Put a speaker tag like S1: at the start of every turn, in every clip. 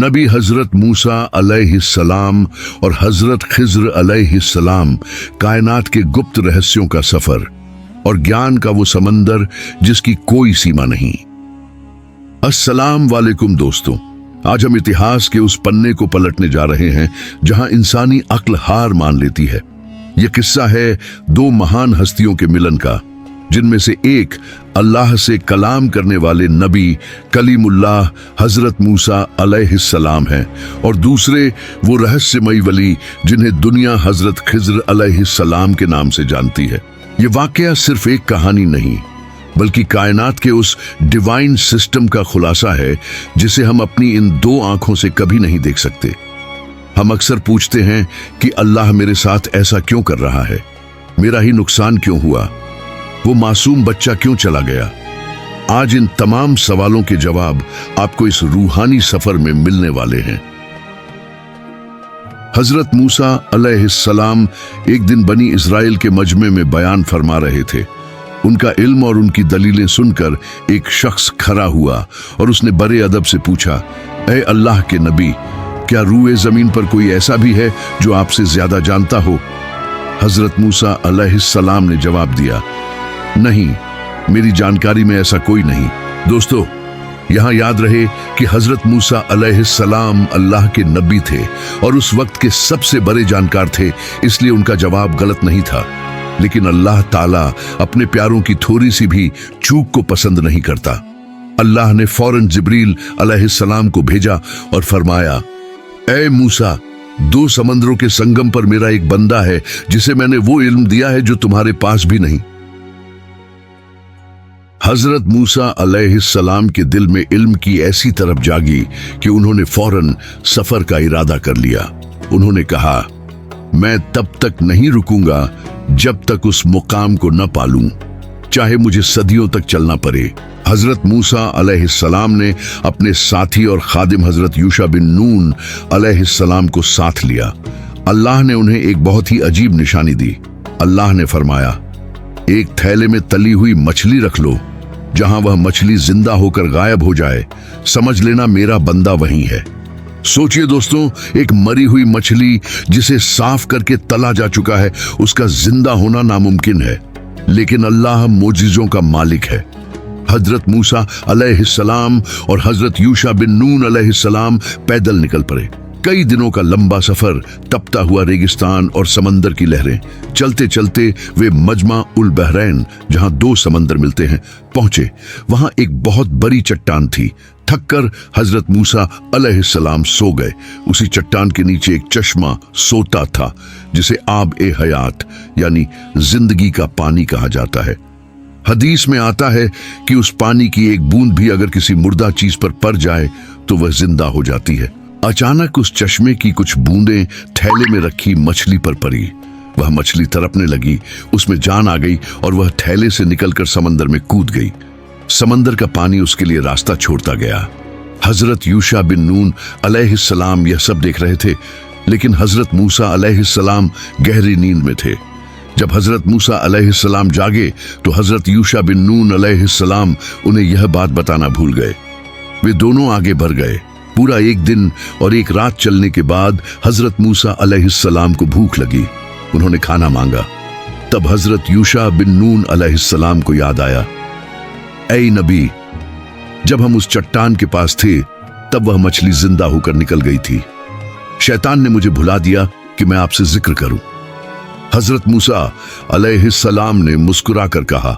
S1: नबी हजरत मूसा अलैहिस्सलाम और हजरत खिज्र अलैहिस्सलाम, कायनात के गुप्त रहस्यों का सफर और ज्ञान का वो समंदर जिसकी कोई सीमा नहीं। अस्सलाम वालेकुम दोस्तों, आज हम इतिहास के उस पन्ने को पलटने जा रहे हैं जहां इंसानी अक्ल हार मान लेती है। यह किस्सा है दो महान हस्तियों के मिलन का, जिनमें से एक अल्लाह से कलाम करने वाले नबी कलीमुल्लाह हजरत मूसा अलैहिस्सलाम हैं और दूसरे वो रहस्यमयी वली जिन्हें दुनिया हजरत खिज्र अलैहिस्सलाम के नाम से जानती है। ये वाकया सिर्फ एक कहानी नहीं, बल्कि कायनात के उस डिवाइन सिस्टम का खुलासा है जिसे हम अपनी इन दो आंखों से कभी नहीं देख सकते। हम अक्सर पूछते हैं कि अल्लाह मेरे साथ ऐसा क्यों कर रहा है, मेरा ही नुकसान क्यों हुआ, वो मासूम बच्चा क्यों चला गया। आज इन तमाम सवालों के जवाब आपको इस रूहानी सफर में मिलने वाले हैं। हजरत मूसा अलैहिस्सलाम एक दिन बनी इस्राएल के मजमे में बयान फरमा रहे थे। उनका इल्म और उनकी दलीलें सुनकर एक शख्स खड़ा हुआ और उसने बड़े अदब से पूछा, ऐ अल्लाह के नबी, क्या रूए जमीन पर कोई ऐसा भी है जो आपसे ज्यादा जानता हो? हजरत मूसा अलैहिस्सलाम ने जवाब दिया, नहीं, मेरी जानकारी में ऐसा कोई नहीं। दोस्तों, यहां याद रहे कि हजरत मूसा अलैहिस्सलाम अल्लाह के नबी थे और उस वक्त के सबसे बड़े जानकार थे, इसलिए उनका जवाब गलत नहीं था। लेकिन अल्लाह ताला अपने प्यारों की थोड़ी सी भी चूक को पसंद नहीं करता। अल्लाह ने फौरन जिब्रील अलैहिस्सलाम को भेजा और फरमाया, ऐ मूसा, दो समंदरों के संगम पर मेरा एक बंदा है जिसे मैंने वो इल्म दिया है जो तुम्हारे पास भी नहीं। हजरत मूसा अलैहिस्सलाम के दिल में इल्म की ऐसी तरफ जागी कि उन्होंने फौरन सफर का इरादा कर लिया। उन्होंने कहा, मैं तब तक नहीं रुकूंगा जब तक उस मुकाम को न पालूं, चाहे मुझे सदियों तक चलना पड़े। हजरत मूसा अलैहिस्सलाम ने अपने साथी और खादिम हजरत यूशा बिन नून अलैहिस्सलाम को साथ लिया। अल्लाह ने उन्हें एक बहुत ही अजीब निशानी दी। अल्लाह ने फरमाया, एक थैले में तली हुई मछली रख लो, जहां वह मछली जिंदा होकर गायब हो जाए, समझ लेना मेरा बंदा वहीं है। सोचिए दोस्तों, एक मरी हुई मछली जिसे साफ करके तला जा चुका है, उसका जिंदा होना नामुमकिन है, लेकिन अल्लाह मोजिज़ों का मालिक है। हजरत मूसा अलैहिस्सलाम और हजरत यूशा बिन नून अलैहिस्सलाम पैदल निकल पड़े। कई दिनों का लंबा सफर, तपता हुआ रेगिस्तान और समंदर की लहरें। चलते चलते वे मजमा उल बहरैन, जहां दो समंदर मिलते हैं, पहुंचे। वहां एक बहुत बड़ी चट्टान थी। थककर हजरत मूसा अलैहिस्सलाम सो गए। उसी चट्टान के नीचे एक चश्मा सोता था, जिसे आब ए हयात यानी जिंदगी का पानी कहा जाता है। हदीस में आता है कि उस पानी की एक बूंद भी अगर किसी मुर्दा चीज पर पड़ जाए तो वह जिंदा हो जाती है। अचानक उस चश्मे की कुछ बूंदें थैले में रखी मछली पर पड़ी। वह मछली तड़पने लगी, उसमें जान आ गई और वह थैले से निकलकर समंदर में कूद गई। समंदर का पानी उसके लिए रास्ता छोड़ता गया। हजरत यूशा बिन नून अलैहिस्सलाम यह सब देख रहे थे, लेकिन हजरत मूसा अलैहिस्सलाम गहरी नींद में थे। जब हजरत मूसा अलैहिस्सलाम जागे तो हजरत यूशा बिन नून अलैहिस्सलाम उन्हें यह बात बताना भूल गए। वे दोनों आगे बढ़ गए। पूरा एक दिन और एक रात चलने के बाद हजरत मूसा अलैहिस्सलाम को भूख लगी। उन्होंने खाना मांगा। तब हजरत यूशा बिन नून अलैहिस्सलाम को याद आया, ऐ नबी, जब हम उस चट्टान के पास थे तब वह मछली जिंदा होकर निकल गई थी। शैतान ने मुझे भुला दिया कि मैं आपसे जिक्र करूं। हजरत मूसा अलैहिस्सलाम ने मुस्कुराकर कहा,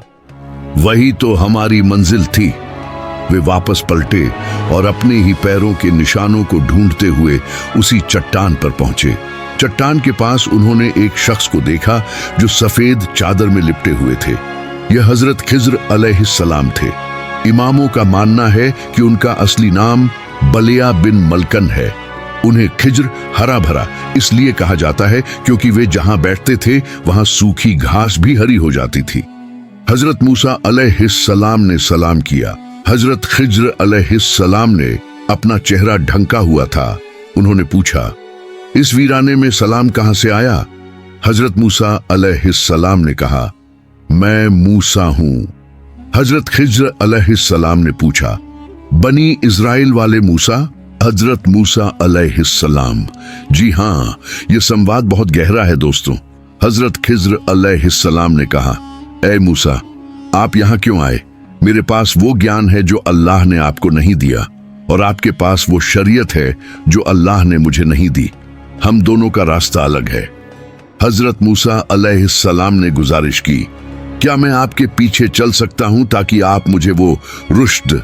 S1: वही तो हमारी मंजिल थी। वे वापस पलटे और अपने ही पैरों के निशानों को ढूंढते हुए उसी चट्टान पर पहुंचे। चट्टान के पास उन्होंने एक शख्स को देखा जो सफेद चादर में लिपटे हुए थे। यह हजरत खिज्र अलैहिस्सलाम थे। इमामों का मानना है कि उनका असली नाम बलिया बिन मलकन है। उन्हें खिज्र हरा भरा इसलिए कहा जाता है क्योंकि वे जहां बैठते थे वहां सूखी घास भी हरी हो जाती थी। हजरत मूसा अलैहिस्सलाम ने सलाम किया। हजरत खिज्र अलैहिस्सलाम ने अपना चेहरा ढंका हुआ था। उन्होंने पूछा, इस वीराने में सलाम कहां से आया? हजरत मूसा अलैहिस्सलाम ने कहा, मैं मूसा हूं। हजरत खिज्र अलैहिस्सलाम ने पूछा, बनी इस्राइल वाले मूसा? हजरत मूसा अलैहिस्सलाम। जी हाँ, ये संवाद बहुत गहरा है दोस्तों। हजरत खिज्र अलैहिस्सलाम ने कहा, ऐ मूसा, आप यहाँ क्यों आए? मेरे पास वो ज्ञान है जो अल्लाह ने आपको नहीं दिया, और आपके पास वो शरीयत है जो अल्लाह ने मुझे नहीं दी। हम दोनों का रास्ता अलग है। हजरत मूसा अलैहिस्सलाम ने गुजारिश की, क्या मैं आपके पीछे चल सकता हूं ताकि आप मुझे वो रुश्द,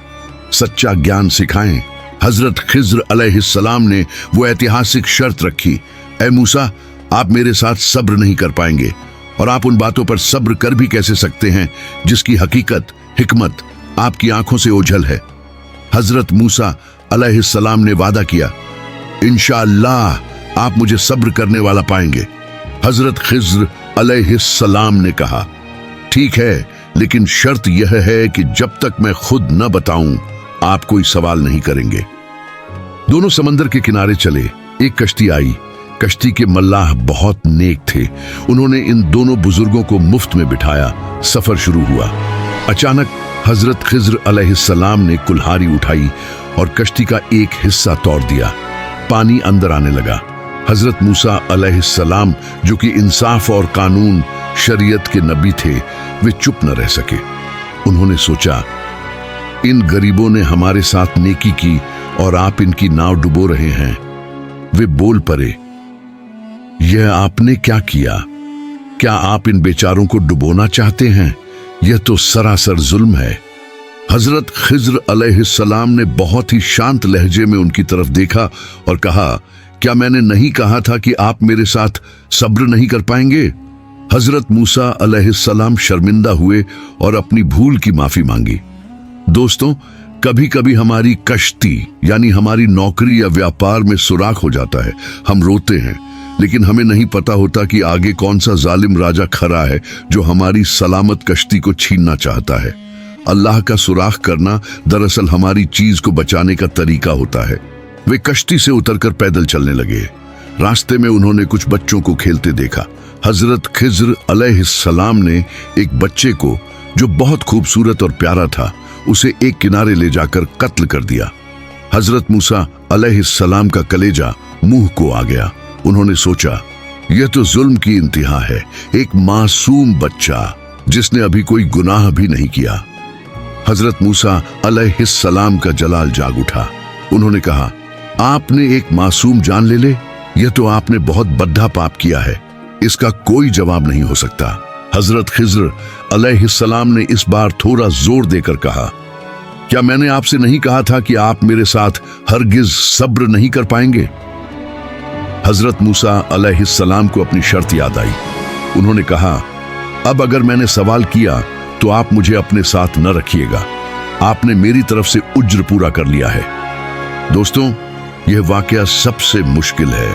S1: सच्चा ज्ञान सिखाएं? हजरत खिज्र अलैहिस्सलाम ने वो ऐतिहासिक शर्त रखी, ऐ मूसा, आप मेरे साथ सब्र नहीं कर पाएंगे, और आप उन बातों पर सब्र कर भी कैसे सकते हैं जिसकी हकीकत, हिकमत आपकी आंखों से ओझल है। हजरत मूसा अलैहिस्सलाम ने वादा किया, इंशाअल्लाह आप मुझे सब्र करने वाला पाएंगे। हजरत खिज्र अलैहिस्सलाम ने कहा, ठीक है, लेकिन शर्त यह है कि जब तक मैं खुद न बताऊं आप कोई सवाल नहीं करेंगे। दोनों समंदर के किनारे चले। एक कश्ती आई। कश्ती के मल्लाह बहुत नेक थे। उन्होंने इन दोनों बुजुर्गों को मुफ्त में बिठाया। सफर शुरू हुआ। अचानक हजरत खिज्र अलैहिस्सलाम ने कुल्हाड़ी उठाई और कश्ती का एक हिस्सा तोड़ दिया। पानी अंदर आने लगा। हजरत मूसा अलैहिस्सलाम, जो कि इंसाफ और कानून, शरीयत के नबी थे, वे चुप न रह सके। उन्होंने सोचा, इन गरीबों ने हमारे साथ नेकी की और आप इनकी नाव डुबो रहे हैं। वे बोल पड़े, यह आपने क्या किया? क्या आप इन बेचारों को डुबोना चाहते हैं? यह तो सरासर जुल्म है। हजरत खिज्र अलैहिस्सलाम ने बहुत ही शांत लहजे में उनकी तरफ देखा और कहा, क्या मैंने नहीं कहा था कि आप मेरे साथ सब्र नहीं कर पाएंगे? हजरत मूसा अलैहिस्सलाम शर्मिंदा हुए और अपनी भूल की माफी मांगी। दोस्तों, कभी कभी हमारी कश्ती यानी हमारी नौकरी या व्यापार में सुराख हो जाता है। हम रोते हैं, लेकिन हमें नहीं पता होता कि आगे कौन सा जालिम राजा खड़ा है जो हमारी सलामत कश्ती को छीनना चाहता है। अल्लाह का सुराख करना दरअसल हमारी चीज को बचाने का तरीका होता है। वे कश्ती से उतरकर पैदल चलने लगे। रास्ते में उन्होंने कुछ बच्चों को खेलते देखा। हजरत खिज्र अलैहिस्सलाम ने एक बच्चे को, जो बहुत खूबसूरत और प्यारा था, उसे एक किनारे ले जाकर कत्ल कर दिया। हजरत मूसा अलैहिस्सलाम का कलेजा मुंह को आ गया। उन्होंने सोचा, यह तो जुल्म की इंतहा है। एक मासूम बच्चा जिसने अभी कोई गुनाह भी नहीं किया। हजरत मूसा अलैहिस्सलाम का जलाल जाग उठा। उन्होंने कहा, आपने एक मासूम जान ले ले? यह तो आपने बहुत बद्दा पाप किया है। इसका कोई जवाब नहीं हो सकता। हजरत खिज्र अलैहिस्सलाम ने इस बार थोड़ा जोर देकर कहा, क्या मैंने आपसे नहीं कहा था कि आप मेरे साथ हरगिज सब्र नहीं कर पाएंगे? हजरत मूसा अलैहिस्सलाम को अपनी शर्त याद आई। उन्होंने कहा, अब अगर मैंने सवाल किया तो आप मुझे अपने साथ न रखिएगा। आपने मेरी तरफ से उज्र पूरा कर लिया है। दोस्तों, यह वाकया सबसे मुश्किल है,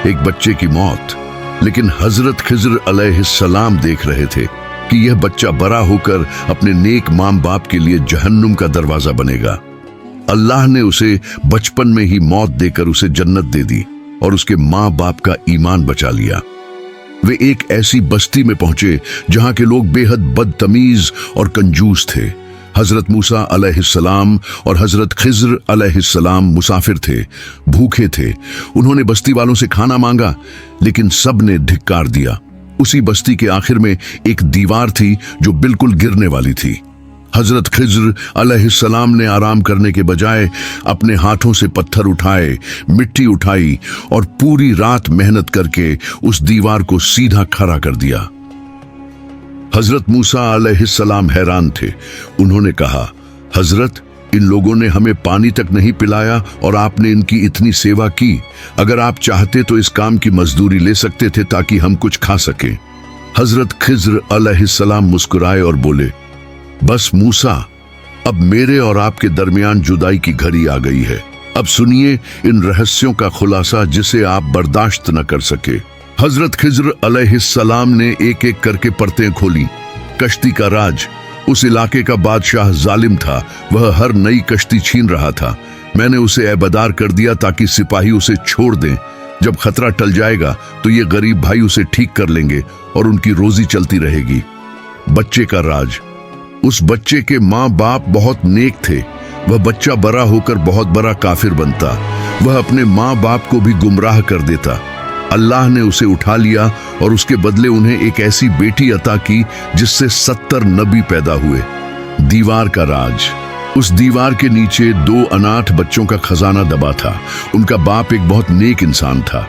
S1: एक बच्चे की मौत। लेकिन हजरत खिज्र अलैहिस्सलाम देख रहे थे कि यह बच्चा बड़ा होकर अपने नेक माँ बाप के लिए जहन्नुम का दरवाजा बनेगा। अल्लाह ने उसे बचपन में ही मौत देकर उसे जन्नत दे दी और उसके माँ बाप का ईमान बचा लिया। वे एक ऐसी बस्ती में पहुंचे जहां के लोग बेहद बदतमीज और कंजूस थे। हजरत मूसा अलैहिस्सलाम और हजरत खिज्र अलैहिस्सलाम मुसाफिर थे, भूखे थे। उन्होंने बस्ती वालों से खाना मांगा, लेकिन सब ने धिक्कार दिया। उसी बस्ती के आखिर में एक दीवार थी जो बिल्कुल गिरने वाली थी। हजरत खिज्र अलैहिस्सलाम ने आराम करने के बजाय अपने हाथों से पत्थर उठाए, मिट्टी उठाई और पूरी रात मेहनत करके उस दीवार को सीधा खड़ा कर दिया। हजरत मूसा अलैहिस्सलाम हैरान थे। उन्होंने कहा, हजरत, इन लोगों ने हमें पानी तक नहीं पिलाया और आपने इनकी इतनी सेवा की। अगर आप चाहते तो इस काम की मजदूरी ले सकते थे ताकि हम कुछ खा सकें। हजरत खिज्र अलैहिस्सलाम मुस्कुराए और बोले, बस मूसा, अब मेरे और आपके दरमियान जुदाई की घड़ी आ गई है। अब सुनिए इन रहस्यों का खुलासा जिसे आप बर्दाश्त न कर सके। हजरत खिज्र अलैहिस्सलाम ने एक एक करके परतें खोली। कश्ती का राज, उस इलाके का बादशाह जालिम था। वह हर नई कश्ती छीन रहा था। मैंने उसे ऐबदार कर दिया ताकि सिपाही उसे छोड़ दें। जब खतरा टल जाएगा तो ये गरीब भाई उसे ठीक कर लेंगे और उनकी रोजी चलती रहेगी। बच्चे का राज, उस बच्चे के माँ बाप बहुत नेक थे। वह बच्चा बड़ा होकर बहुत बड़ा काफिर बनता। वह अपने माँ बाप को भी गुमराह कर देता। अल्लाह ने उसे उठा लिया और उसके बदले उन्हें एक ऐसी बेटी अता की जिससे 70 नबी पैदा हुए। दीवार का राज। उस दीवार के नीचे 2 अनाथ बच्चों का खजाना दबा था। उनका बाप एक बहुत नेक इंसान था।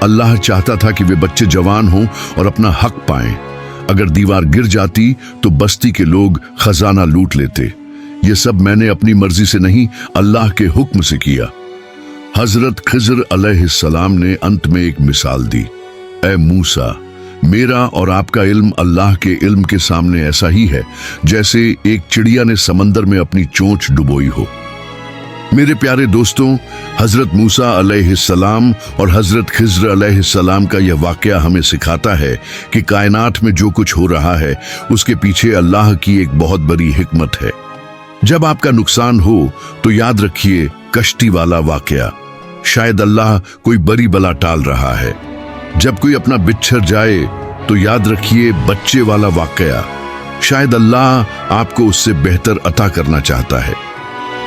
S1: अल्लाह चाहता था कि वे बच्चे जवान हों और अपना हक पाएं। अगर दीवार गिर जाती तो बस्ती के लोग खजाना लूट लेते। ये सब मैंने अपनी मर्जी से नहीं, अल्लाह के हुक्म से किया। हजरत खिज़र अलैहिस्सलाम ने अंत में एक मिसाल दी। ए मूसा, मेरा और आपका इल्म अल्लाह के इल्म के सामने ऐसा ही है जैसे एक चिड़िया ने समंदर में अपनी चोंच डुबोई हो। मेरे प्यारे दोस्तों, हजरत मूसा अलैहिस्सलाम और हजरत खिज़र अलैहिस्सलाम का यह वाकया हमें सिखाता है कि कायनात में जो कुछ हो रहा है उसके पीछे अल्लाह की एक बहुत बड़ी हिकमत है। जब आपका नुकसान हो तो याद रखिए कश्ती वाला वाकया, शायद अल्लाह कोई बड़ी बला टाल रहा है। जब कोई अपना बिछड़ जाए तो याद रखिए बच्चे वाला वाकया, शायद अल्लाह आपको उससे बेहतर अता करना चाहता है।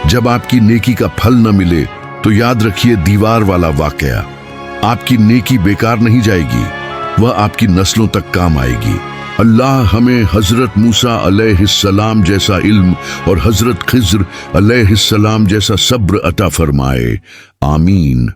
S1: जब आपकी नेकी का फल न मिले तो याद रखिए दीवार वाला वाकया, आपकी नेकी बेकार नहीं जाएगी, वह आपकी नस्लों तक काम आएगी। अल्लाह हमें हजरत मूसा अलैहिस्सलाम जैसा इल्म और हजरत खिज़र अलैहिस्सलाम जैसा सब्र अता फरमाए। आमीन।